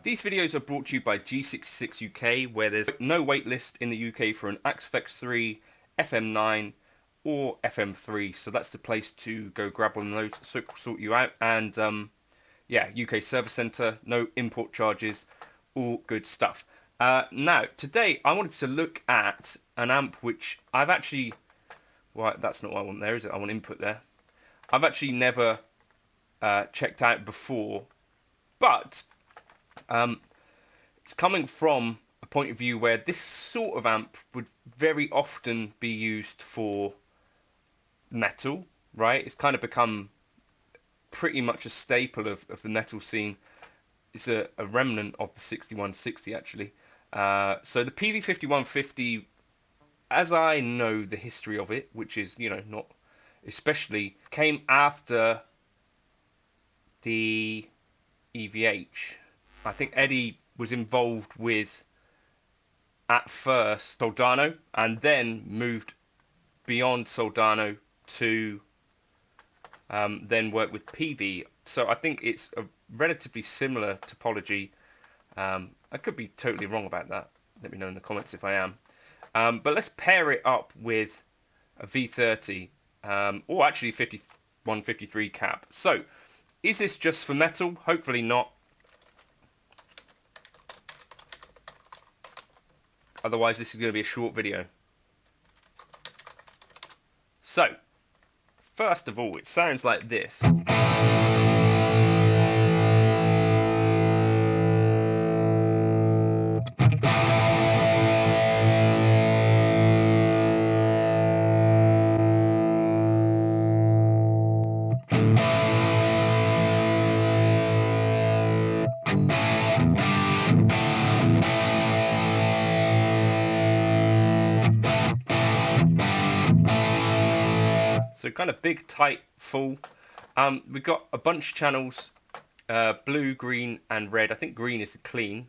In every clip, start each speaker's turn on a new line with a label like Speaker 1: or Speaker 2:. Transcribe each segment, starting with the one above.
Speaker 1: These videos are brought to you by G66 UK, where there's no waitlist in the UK for an Axefx 3, FM9 or FM3, so that's the place to go grab one of those, sort you out. And yeah, UK service centre, no import charges, all good stuff. Now, today I wanted to look at an amp which I've actually, well, that's not what I want there, is it? I want input there. I've actually never checked out before, but it's coming from a point of view where this sort of amp would very often be used for metal, right? It's kind of become pretty much a staple of the metal scene. It's a remnant of the 6160 actually. So the PV5150, as I know the history of it, which is, you know, not especially, came after the EVH. I think Eddie was involved with, at first, Soldano, and then moved beyond Soldano to then work with PV. So I think it's a relatively similar topology. I could be totally wrong about that. Let me know in the comments if I am. But let's pair it up with a V30, or actually 5153 cap. So, is this just for metal? Hopefully not. Otherwise, this is going to be a short video. So, first of all, it sounds like this. So kind of big, tight, full. We've got a bunch of channels, blue, green, and red. I think green is the clean.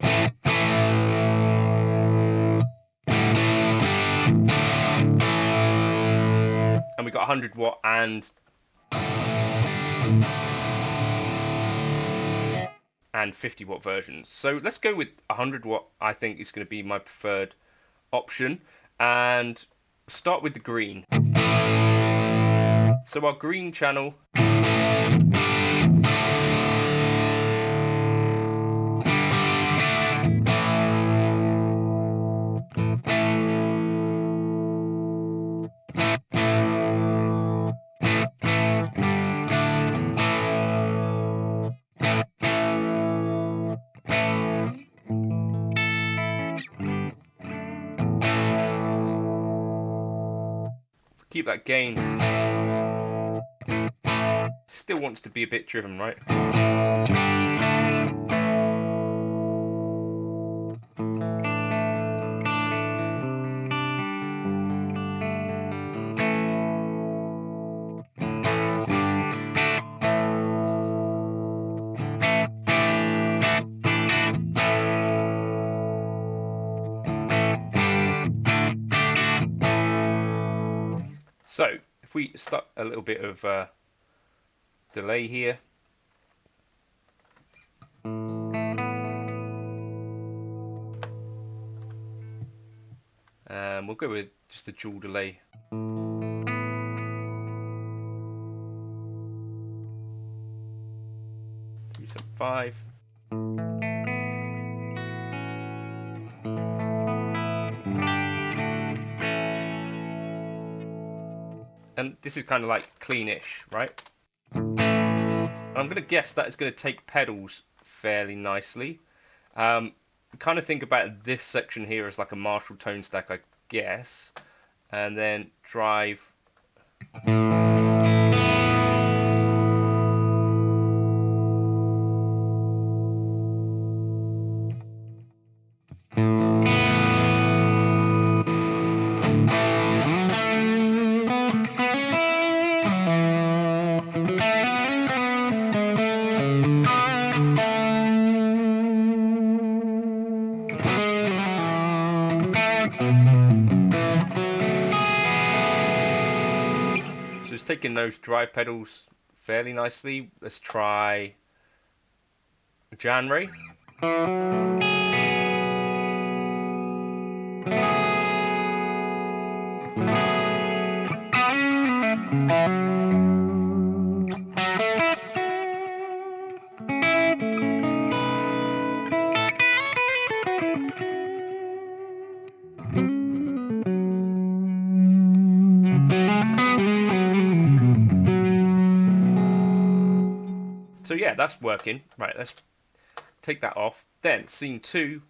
Speaker 1: And we've got 100 watt and 50 watt versions. So let's go with 100 watt. I think is going to be my preferred option. And start with the green. So our green channel keep that gain still wants to be a bit driven, right? So if we start a little bit of delay here. We'll go with just a dual delay. 375. And this is kind of like cleanish, right? And I'm going to guess that it's going to take pedals fairly nicely. Kind of think about this section here as like a Marshall tone stack, I guess. And then drive. So it's taking those drive pedals fairly nicely. Let's try Jan Ray. So yeah, that's working. Right, let's take that off. Then scene 2,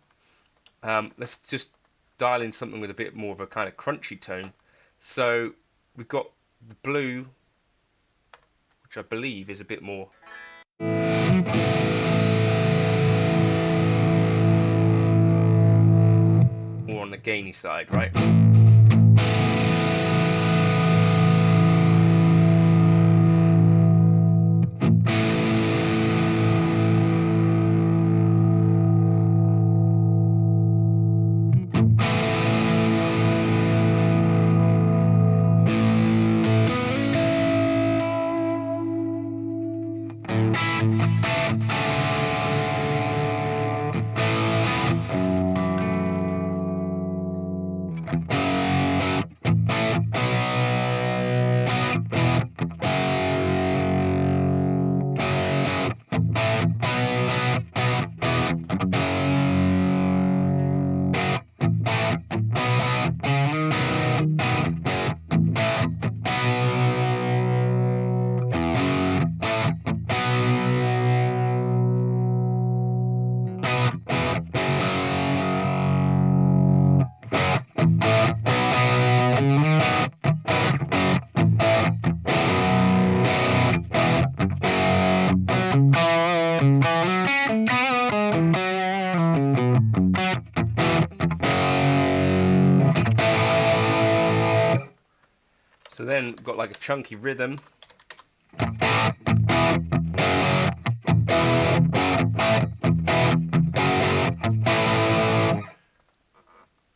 Speaker 1: let's just dial in something with a bit more of a kind of crunchy tone. So we've got the blue, which I believe is a bit more. More on the gainy side, right? So then got like a chunky rhythm.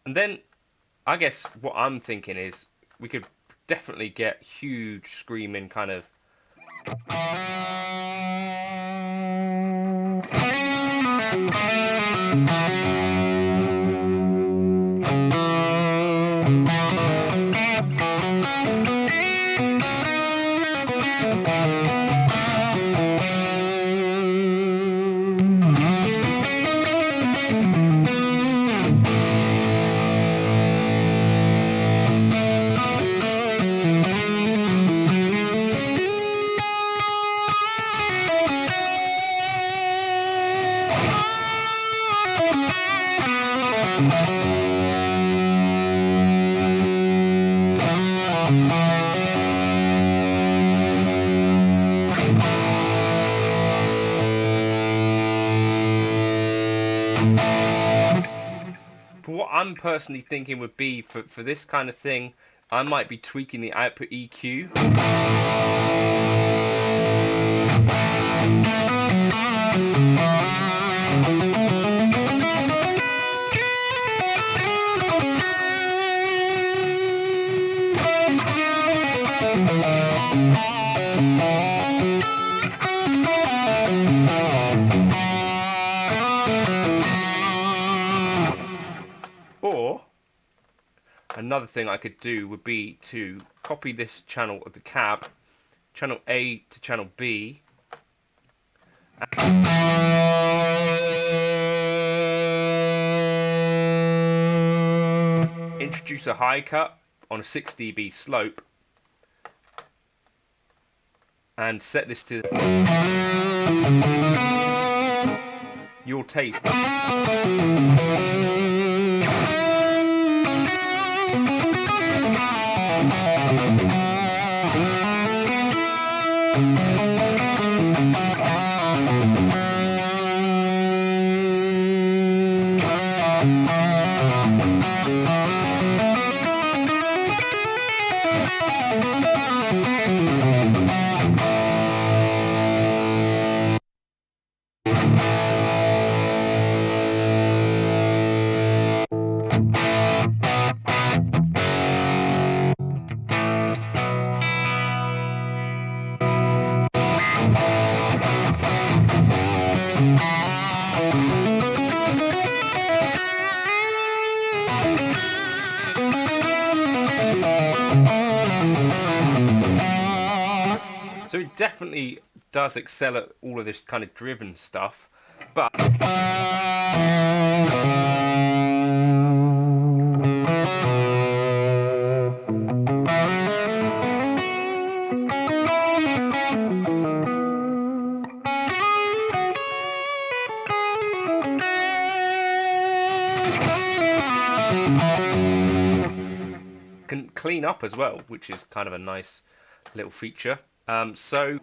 Speaker 1: And then I guess what I'm thinking is we could definitely get huge screaming kind of I'm personally thinking would be for this kind of thing, I might be tweaking the output EQ. Or another thing I could do would be to copy this channel of the cab, channel A to channel B, introduce a high cut on a 6 dB slope, and set this to your taste. So it definitely does excel at all of this kind of driven stuff, but can clean up as well, which is kind of a nice little feature. So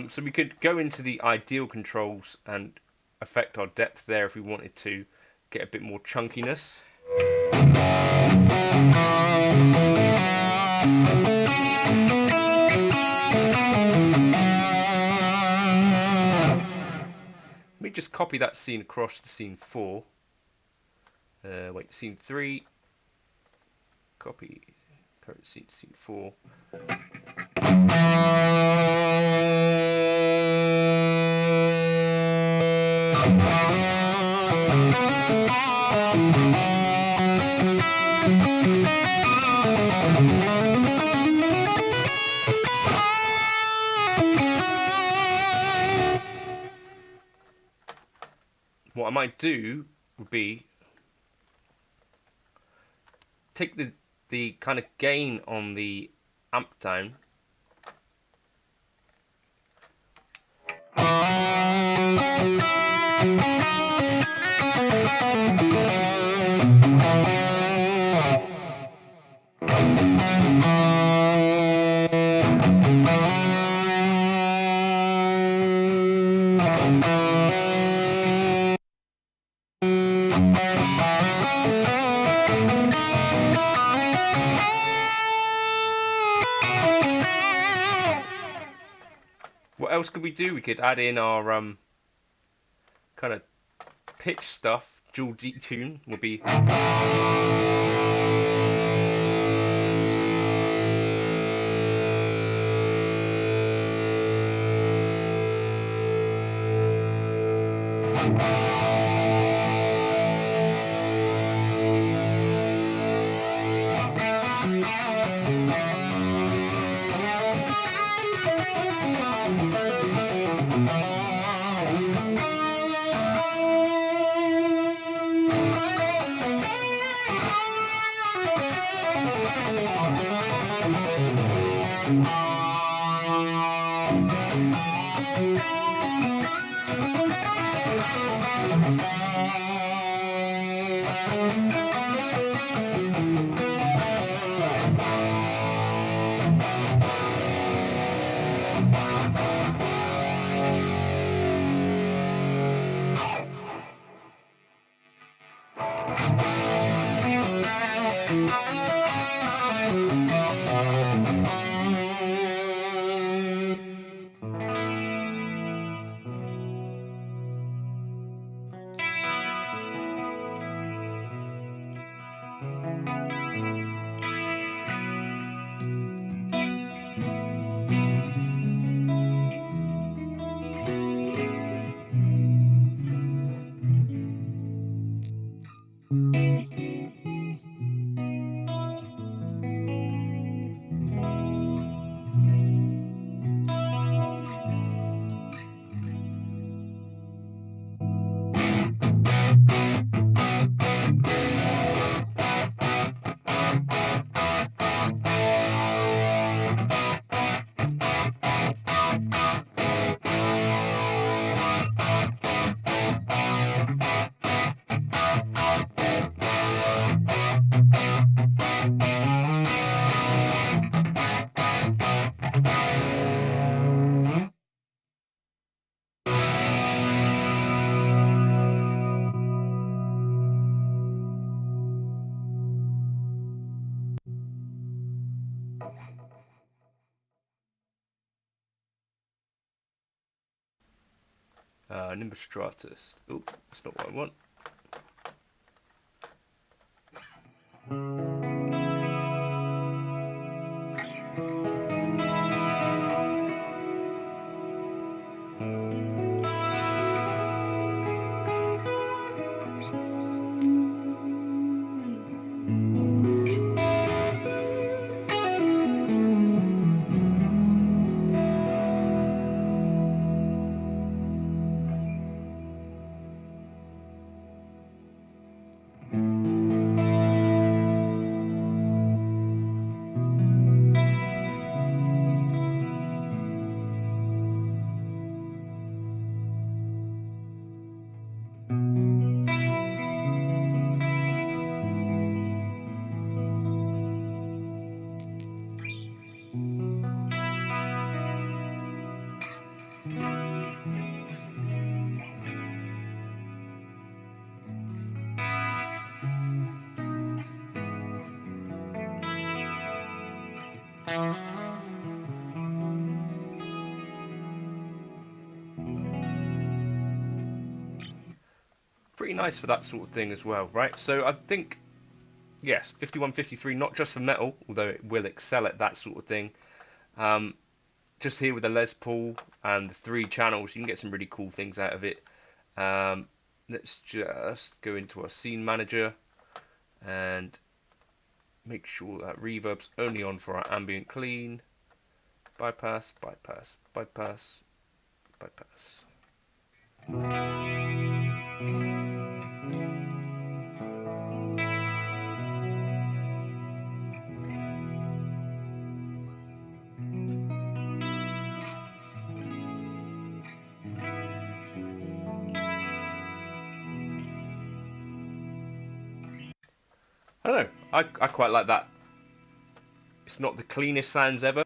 Speaker 1: so we could go into the ideal controls and affect our depth there if we wanted to get a bit more chunkiness. Let me just copy that scene across to scene 4. Scene 3. Copy current scene, scene 4. What I might do would be take the kind of gain on the amp down, what else could we do? We could add in our kind of pitch stuff. Dual Detune will be. Nimbus Stratus. Oh, that's not what I want. Pretty nice for that sort of thing as well, right? So I think, yes, 5153, not just for metal, although it will excel at that sort of thing. Just here with the Les Paul and the 3 channels, you can get some really cool things out of it. Let's just go into our scene manager and make sure that reverb's only on for our ambient clean. Bypass, bypass, bypass, bypass. I don't know, I quite like that. It's not the cleanest sounds ever.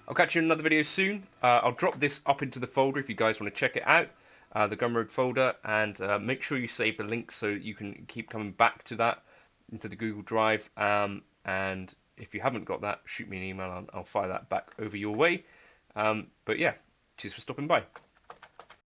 Speaker 1: I'll catch you in another video soon. I'll drop this up into the folder if you guys want to check it out, the Gumroad folder, and make sure you save the link so you can keep coming back to that into the Google Drive. And if you haven't got that, shoot me an email and I'll fire that back over your way. But yeah, cheers for stopping by.